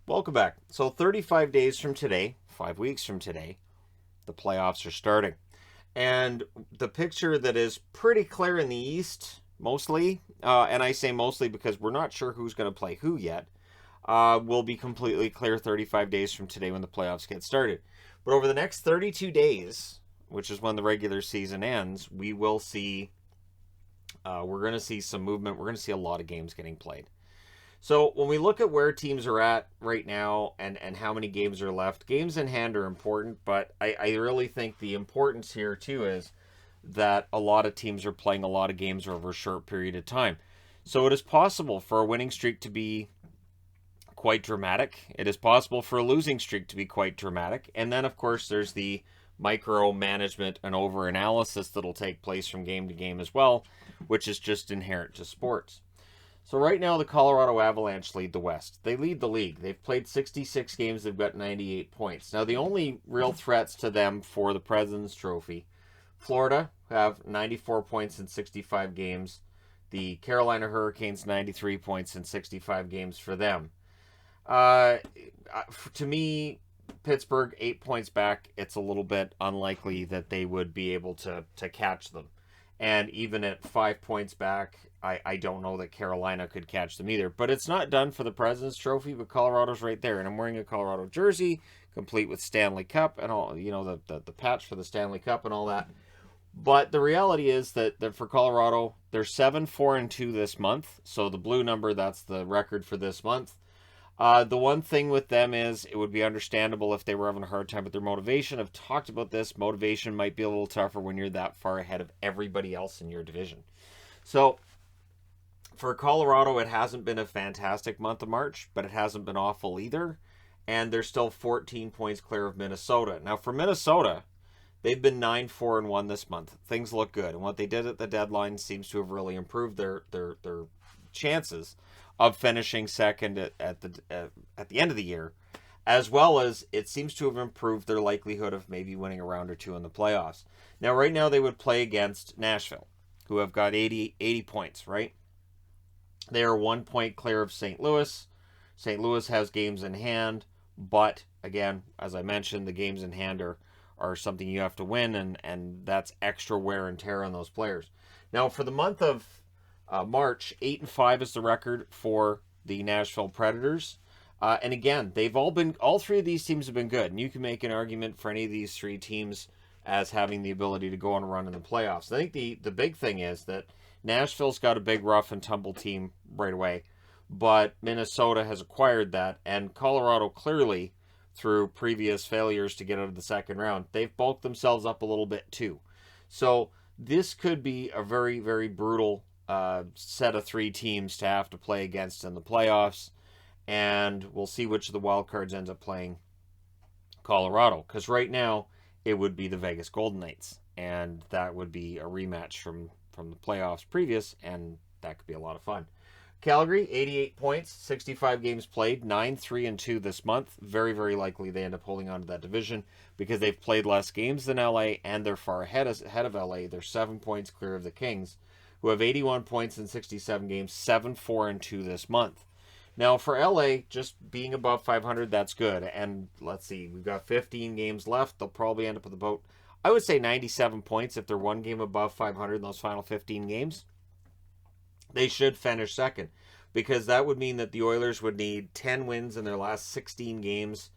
Welcome back. So 35 days from today, 5 weeks from today, the playoffs are starting. And the picture that is pretty clear in the East, mostly, and I say mostly because we're not sure who's going to play who yet, will be completely clear 35 days from today when the playoffs get started. But over the next 32 days, which is when the regular season ends, we will see, we're going to see some movement. We're going to see a lot of games getting played. So when we look at where teams are at right now and how many games are left, games in hand are important, but I really think the importance here too is that a lot of teams are playing a lot of games over a short period of time. So it is possible for a winning streak to be quite dramatic. It is possible for a losing streak to be quite dramatic. And then, of course, there's the micromanagement and over-analysis that'll take place from game to game as well, which is just inherent to sports. So right now, the Colorado Avalanche lead the West. They lead the league. They've played 66 games. They've got 98 points. Now, the only real threats to them for the President's Trophy, Florida have 94 points in 65 games. The Carolina Hurricanes, 93 points in 65 games for them. To me, Pittsburgh, 8 points back. It's a little bit unlikely that they would be able to catch them. And even at 5 points back, I don't know that Carolina could catch them either. But it's not done for the President's Trophy, but Colorado's right there. And I'm wearing a Colorado jersey, complete with Stanley Cup and all, the patch for the Stanley Cup and all that. But the reality is that for Colorado, they're 7-4-2 this month. So the blue number, that's the record for this month. The one thing with them is it would be understandable if they were having a hard time with their motivation. I've talked about this. Motivation might be a little tougher when you're that far ahead of everybody else in your division. So for Colorado, it hasn't been a fantastic month of March, but it hasn't been awful either. And they're still 14 points clear of Minnesota. Now for Minnesota, they've been 9-4-1 this month. Things look good. And what they did at the deadline seems to have really improved their chances of finishing second at the end of the year, as well as it seems to have improved their likelihood of maybe winning a round or two in the playoffs. Now, right now, they would play against Nashville, who have got 80 points, right? They are 1 point clear of St. Louis. St. Louis has games in hand, but again, as I mentioned, the games in hand are something you have to win, and that's extra wear and tear on those players. Now, for the month of March, 8-5 is the record for the Nashville Predators. And again, all three of these teams have been good. And you can make an argument for any of these three teams as having the ability to go on a run in the playoffs. I think the big thing is that Nashville's got a big rough and tumble team right away, but Minnesota has acquired that, and Colorado clearly, through previous failures to get out of the second round, they've bulked themselves up a little bit too. So this could be a very, very brutal set of three teams to have to play against in the playoffs, and we'll see which of the wild cards ends up playing Colorado, because right now it would be the Vegas Golden Knights, and that would be a rematch from the playoffs previous, and that could be a lot of fun. Calgary, 88 points, 65 games played, 9-3-2 this month. Very, very likely they end up holding on to that division because they've played less games than LA, and they're far ahead of LA. They're 7 points clear of the Kings, who have 81 points in 67 games, 7-4-2 this month. Now, for LA, just being above 500, that's good. And let's see, we've got 15 games left. They'll probably end up with about, I would say, 97 points if they're one game above 500 in those final 15 games. They should finish second, because that would mean that the Oilers would need 10 wins in their last 16 games.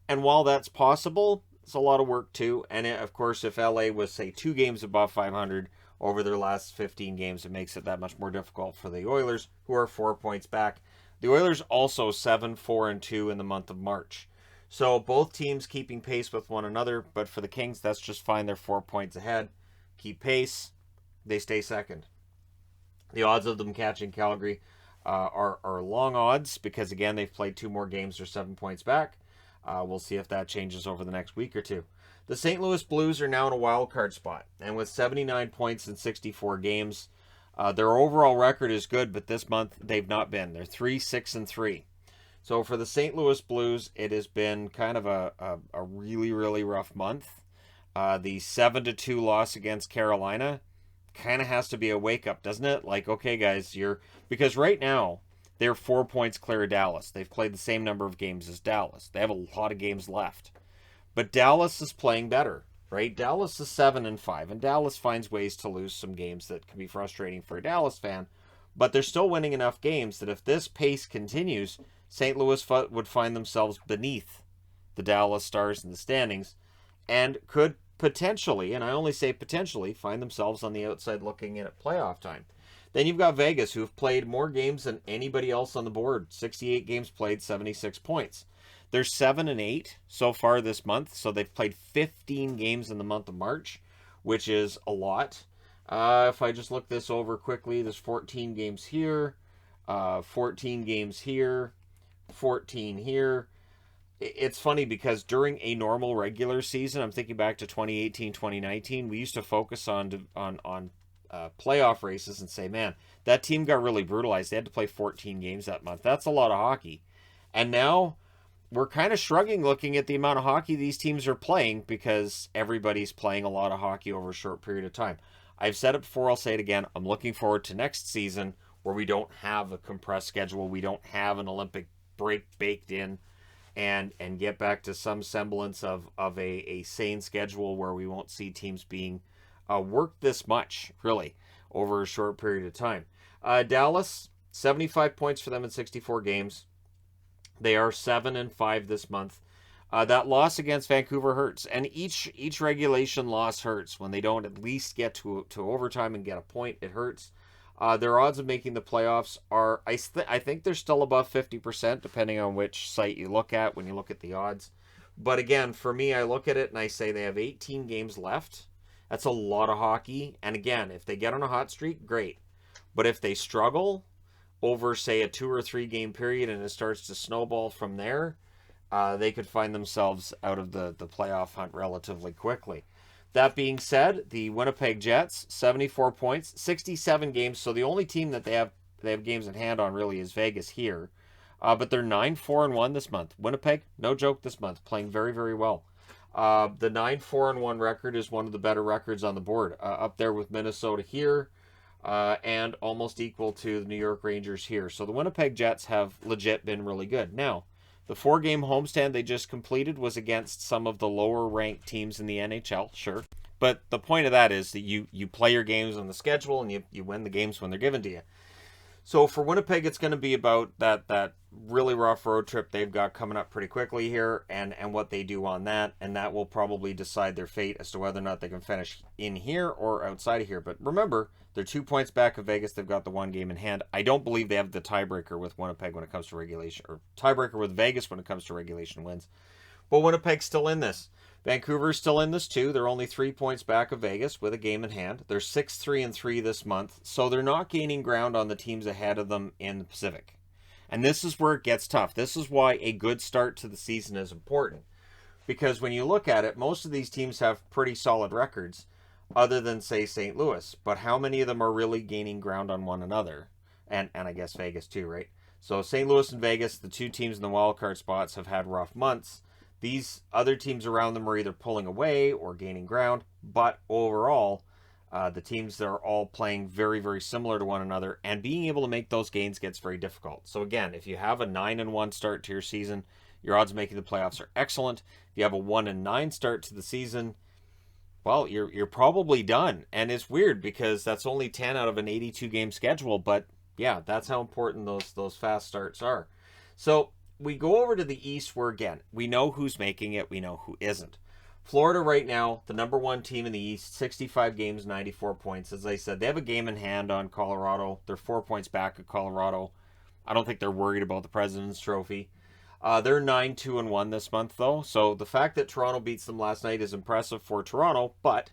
And while that's possible, it's a lot of work too. And of course, if LA was, say, 2 games above 500 over their last 15 games, it makes it that much more difficult for the Oilers, who are 4 points back. The Oilers also 7-4-2 in the month of March. So both teams keeping pace with one another, but for the Kings, that's just fine. They're 4 points ahead. Keep pace. They stay second. The odds of them catching Calgary are long odds because, again, they've played 2 more games. They're 7 points back. We'll see if that changes over the next week or two. The St. Louis Blues are now in a wild card spot, and with 79 points in 64 games, their overall record is good, but this month they've not been. They're 3-6-3. So for the St. Louis Blues, it has been kind of a really, really rough month. The 7-2 loss against Carolina kind of has to be a wake-up, doesn't it? Like, okay, guys, because right now, They're 4 points clear of Dallas. They've played the same number of games as Dallas. They have a lot of games left. But Dallas is playing better, right? Dallas is 7-5, and Dallas finds ways to lose some games that can be frustrating for a Dallas fan. But they're still winning enough games that if this pace continues, St. Louis would find themselves beneath the Dallas Stars in the standings and could potentially, and I only say potentially, find themselves on the outside looking in at playoff time. Then you've got Vegas, who have played more games than anybody else on the board. 68 games played, 76 points. They're 7-8 so far this month, so they've played 15 games in the month of March, which is a lot. If I just look this over quickly, there's 14 games here, 14 games here, 14 here. It's funny because during a normal regular season, I'm thinking back to 2018, 2019, we used to focus on playoff races and say, man, that team got really brutalized. They had to play 14 games that month. That's a lot of hockey. And now we're kind of shrugging looking at the amount of hockey these teams are playing because everybody's playing a lot of hockey over a short period of time. I've said it before, I'll say it again. I'm looking forward to next season where we don't have a compressed schedule. We don't have an Olympic break baked in. And get back to some semblance of a sane schedule where we won't see teams being worked this much, really, over a short period of time. Dallas, 75 points for them in 64 games. They are 7-5 this month. That loss against Vancouver hurts, and each regulation loss hurts. When they don't at least get to overtime and get a point, it hurts. Their odds of making the playoffs are, I think they're still above 50%, depending on which site you look at when you look at the odds. But again, for me, I look at it and I say they have 18 games left. That's a lot of hockey. And again, if they get on a hot streak, great. But if they struggle over, say, a 2 or 3 game period and it starts to snowball from there, they could find themselves out of the playoff hunt relatively quickly. That being said, the Winnipeg Jets, 74 points, 67 games. So the only team that they have games in hand on really is Vegas here. But they're 9-4-1 this month. Winnipeg, no joke this month, playing very, very well. The 9-4-1 record is one of the better records on the board, up there with Minnesota here, and almost equal to the New York Rangers here. So the Winnipeg Jets have legit been really good. Now, the 4-game homestand they just completed was against some of the lower-ranked teams in the NHL, sure. But the point of that is that you play your games on the schedule and you win the games when they're given to you. So for Winnipeg, it's going to be about that really rough road trip they've got coming up pretty quickly here and what they do on that. And that will probably decide their fate as to whether or not they can finish in here or outside of here. But remember, they're 2 points back of Vegas. They've got the 1 game in hand. I don't believe they have the tiebreaker with Winnipeg when it comes to regulation, or tiebreaker with Vegas when it comes to regulation wins. But Winnipeg's still in this. Vancouver's still in this too. They're only 3 points back of Vegas with a game in hand. They're 6-3-3 this month, so they're not gaining ground on the teams ahead of them in the Pacific. And this is where it gets tough. This is why a good start to the season is important. Because when you look at it, most of these teams have pretty solid records, other than, say, St. Louis. But how many of them are really gaining ground on one another? And I guess Vegas too, right? So St. Louis and Vegas, the two teams in the wildcard spots, have had rough months. These other teams around them are either pulling away or gaining ground, but overall, the teams that are all playing very, very similar to one another, and being able to make those gains gets very difficult. So again, if you have a 9-1 start to your season, your odds of making the playoffs are excellent. If you have a 1-9 start to the season, well, you're probably done. And it's weird because that's only 10 out of an 82 game schedule, but yeah, that's how important those fast starts are. So we go over to the East where, again, we know who's making it, we know who isn't. Florida right now, the number 1 team in the East, 65 games, 94 points. As I said, they have a game in hand on Colorado. They're 4 points back of Colorado. I don't think they're worried about the President's Trophy. They're 9-2-1 this month, though. So the fact that Toronto beats them last night is impressive for Toronto, but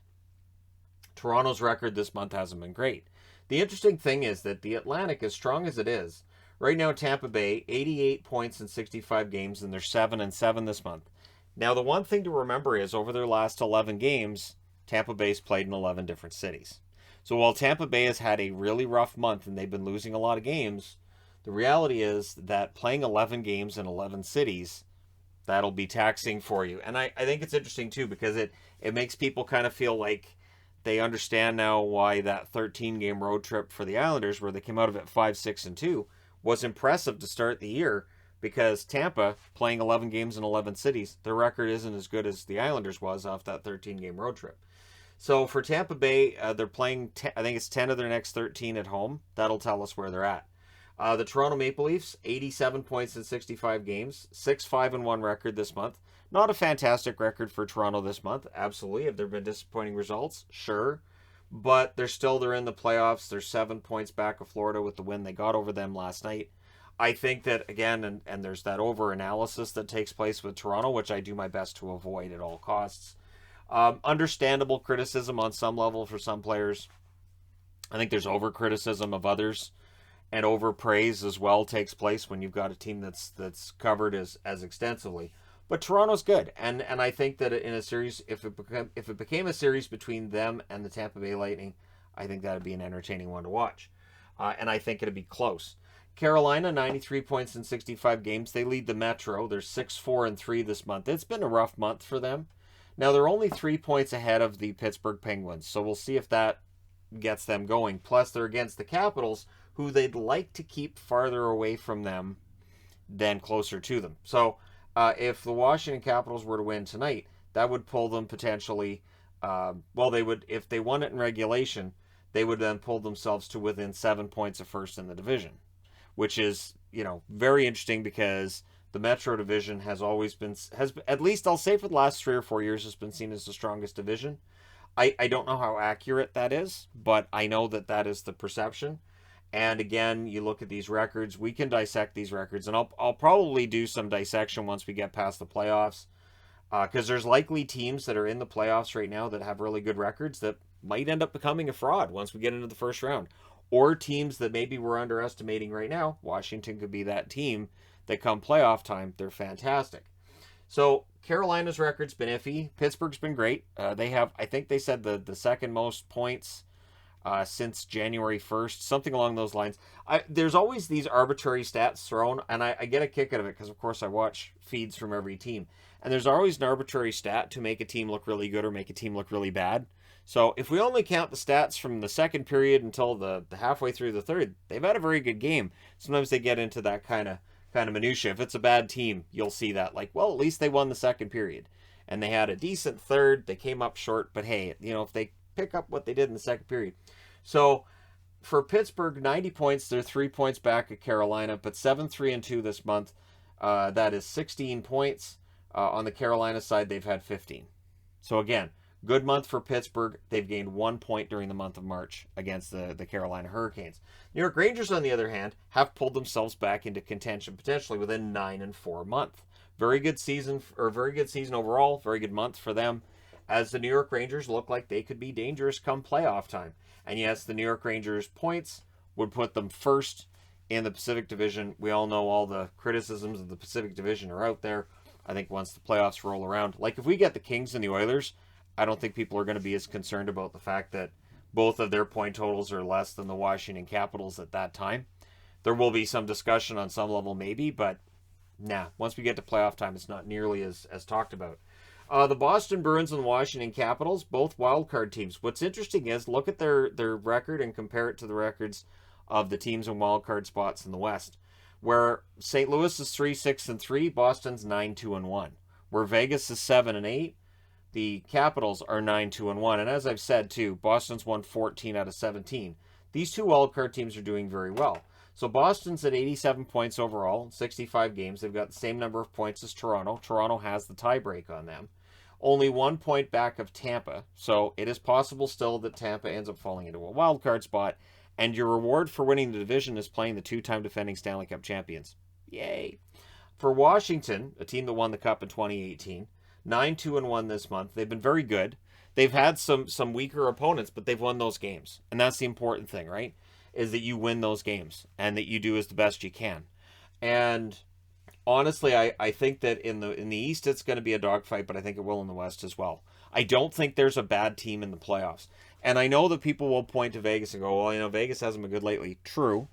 Toronto's record this month hasn't been great. The interesting thing is that the Atlantic, as strong as it is, right now, Tampa Bay, 88 points in 65 games, and they're 7-7 this month. Now, the one thing to remember is over their last 11 games, Tampa Bay's played in 11 different cities. So while Tampa Bay has had a really rough month and they've been losing a lot of games, the reality is that playing 11 games in 11 cities, that'll be taxing for you. And I think it's interesting, too, because it makes people kind of feel like they understand now why that 13-game road trip for the Islanders, where they came out of it 5-6-2, was impressive to start the year because Tampa, playing 11 games in 11 cities, their record isn't as good as the Islanders was off that 13-game road trip. So for Tampa Bay, they're playing, I think it's 10 of their next 13 at home. That'll tell us where they're at. The Toronto Maple Leafs, 87 points in 65 games, 6-5-1 record this month. Not a fantastic record for Toronto this month, absolutely. Have there been disappointing results? Sure. But they're in the playoffs. They're 7 points back of Florida with the win they got over them last night. I think that, again, and there's that over-analysis that takes place with Toronto, which I do my best to avoid at all costs. Understandable criticism on some level for some players. I think there's over-criticism of others, and over-praise as well takes place when you've got a team that's covered as extensively. But Toronto's good, and I think that in a series, if it became a series between them and the Tampa Bay Lightning, I think that would be an entertaining one to watch, and I think it'd be close. Carolina, 93 points in 65 games. They lead the Metro. They're 6-4-3 this month. It's been a rough month for them. Now, they're only 3 points ahead of the Pittsburgh Penguins, so we'll see if that gets them going. Plus, they're against the Capitals, who they'd like to keep farther away from them than closer to them. So, if the Washington Capitals were to win tonight, that would pull them potentially, they would, if they won it in regulation, they would then pull themselves to within 7 points of first in the division, which is, very interesting because the Metro division has at least I'll say for the last 3 or 4 years, has been seen as the strongest division. I don't know how accurate that is, but I know that is the perception. And again, you look at these records, we can dissect these records, and I'll probably do some dissection once we get past the playoffs, because there's likely teams that are in the playoffs right now that have really good records that might end up becoming a fraud once we get into the first round. Or teams that maybe we're underestimating right now. Washington could be that team that come playoff time, they're fantastic. So Carolina's record's been iffy. Pittsburgh's been great. They have, I think they said the second most points since January 1st, something along those lines. There's always these arbitrary stats thrown, and I get a kick out of it because, of course, I watch feeds from every team. And there's always an arbitrary stat to make a team look really good or make a team look really bad. So if we only count the stats from the second period until the halfway through the third, they've had a very good game. Sometimes they get into that kind of minutia. If it's a bad team, you'll see that, like, well, at least they won the second period. And they had a decent third. They came up short, but hey, if they pick up what they did in the second period. So for Pittsburgh, 90 points, they're 3 points back at Carolina, but 7-3-2 this month. That is 16 points. On the Carolina side, they've had 15. So again, good month for Pittsburgh. They've gained 1 point during the month of March against the Carolina Hurricanes. New York Rangers, on the other hand, have pulled themselves back into contention, potentially within 9-4 month. Very good season overall. Very good month for them, as the New York Rangers look like they could be dangerous come playoff time. And yes, the New York Rangers points would put them first in the Pacific Division. We all know all the criticisms of the Pacific Division are out there. I think once the playoffs roll around, like if we get the Kings and the Oilers, I don't think people are going to be as concerned about the fact that both of their point totals are less than the Washington Capitals at that time. There will be some discussion on some level maybe, but once we get to playoff time, it's not nearly as talked about. The Boston Bruins and the Washington Capitals, both wildcard teams. What's interesting is look at their record and compare it to the records of the teams in wildcard spots in the West, where St. Louis is 3-6-3, Boston's 9-2-1. Where Vegas is 7-8, the Capitals are 9-2-1. And as I've said too, Boston's won 14 out of 17. These two wildcard teams are doing very well. So Boston's at 87 points overall, 65 games. They've got the same number of points as Toronto. Toronto has the tiebreak on them. Only 1 point back of Tampa. So it is possible still that Tampa ends up falling into a wild card spot. And your reward for winning the division is playing the two-time defending Stanley Cup champions. Yay. For Washington, a team that won the Cup in 2018, 9-2-1 this month. They've been very good. They've had some weaker opponents, but they've won those games. And that's the important thing, right? Is that you win those games and that you do as the best you can. And honestly, I think that in the East it's going to be a dogfight, but I think it will in the West as well. I don't think there's a bad team in the playoffs. And I know that people will point to Vegas and go, well, Vegas hasn't been good lately. True.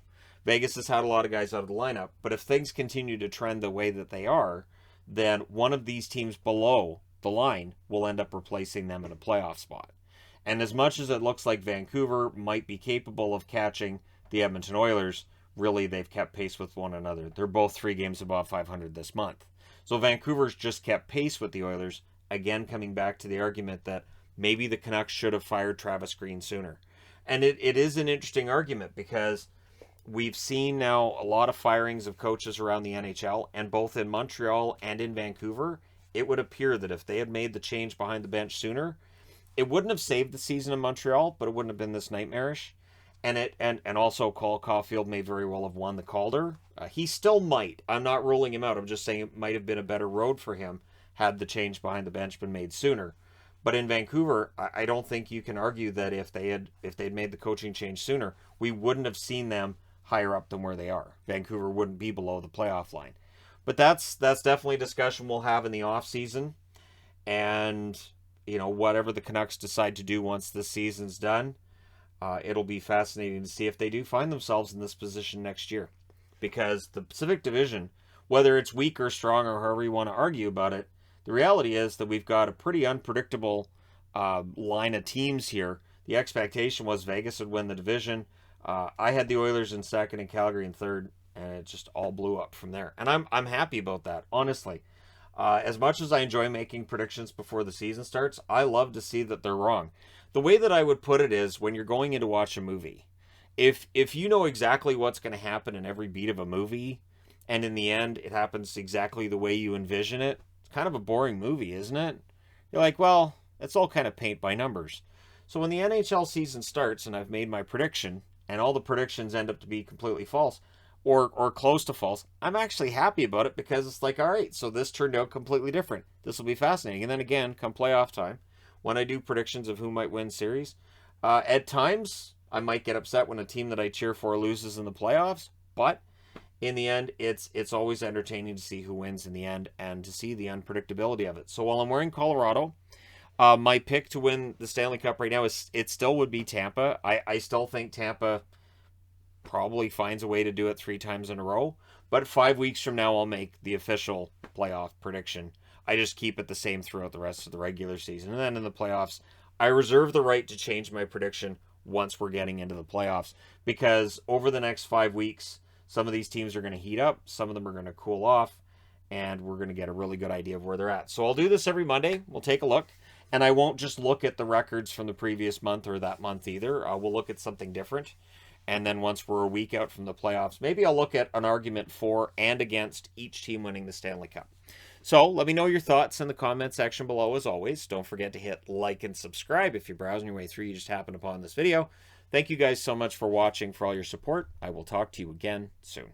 Vegas has had a lot of guys out of the lineup. But if things continue to trend the way that they are, then one of these teams below the line will end up replacing them in a playoff spot. And as much as it looks like Vancouver might be capable of catching the Edmonton Oilers, really they've kept pace with one another. They're both 3 games above 500 this month. So Vancouver's just kept pace with the Oilers, again coming back to the argument that maybe the Canucks should have fired Travis Green sooner. And it is an interesting argument because we've seen now a lot of firings of coaches around the NHL, and both in Montreal and in Vancouver, it would appear that if they had made the change behind the bench sooner, it wouldn't have saved the season in Montreal, but it wouldn't have been this nightmarish. And also Cole Caulfield may very well have won the Calder. He still might. I'm not ruling him out. I'm just saying it might have been a better road for him had the change behind the bench been made sooner. But in Vancouver, I don't think you can argue that if they'd made the coaching change sooner, we wouldn't have seen them higher up than where they are. Vancouver wouldn't be below the playoff line. But that's definitely a discussion we'll have in the off season. And whatever the Canucks decide to do once this season's done, it'll be fascinating to see if they do find themselves in this position next year. Because the Pacific Division, whether it's weak or strong or however you want to argue about it, the reality is that we've got a pretty unpredictable line of teams here. The expectation was Vegas would win the division. I had the Oilers in second and Calgary in third, and it just all blew up from there. And I'm happy about that, honestly. As much as I enjoy making predictions before the season starts, I love to see that they're wrong. The way that I would put it is when you're going in to watch a movie, if you know exactly what's going to happen in every beat of a movie, and in the end it happens exactly the way you envision it, it's kind of a boring movie, isn't it? You're like, well, it's all kind of paint by numbers. So when the NHL season starts and I've made my prediction, and all the predictions end up to be completely false, or close to false, I'm actually happy about it because it's like, all right, so this turned out completely different. This will be fascinating. And then again, come playoff time, when I do predictions of who might win series, at times I might get upset when a team that I cheer for loses in the playoffs, but in the end, it's always entertaining to see who wins in the end and to see the unpredictability of it. So while I'm wearing Colorado, my pick to win the Stanley Cup right now it still would be Tampa. I still think Tampa probably finds a way to do it 3 times in a row. But 5 weeks from now, I'll make the official playoff prediction. I just keep it the same throughout the rest of the regular season. And then in the playoffs, I reserve the right to change my prediction once we're getting into the playoffs. Because over the next 5 weeks, some of these teams are going to heat up. Some of them are going to cool off. And we're going to get a really good idea of where they're at. So I'll do this every Monday. We'll take a look. And I won't just look at the records from the previous month or that month either. We'll look at something different. And then once we're a week out from the playoffs, maybe I'll look at an argument for and against each team winning the Stanley Cup. So let me know your thoughts in the comment section below as always. Don't forget to hit like and subscribe if you're browsing your way through. You just happened upon this video. Thank you guys so much for watching, for all your support. I will talk to you again soon.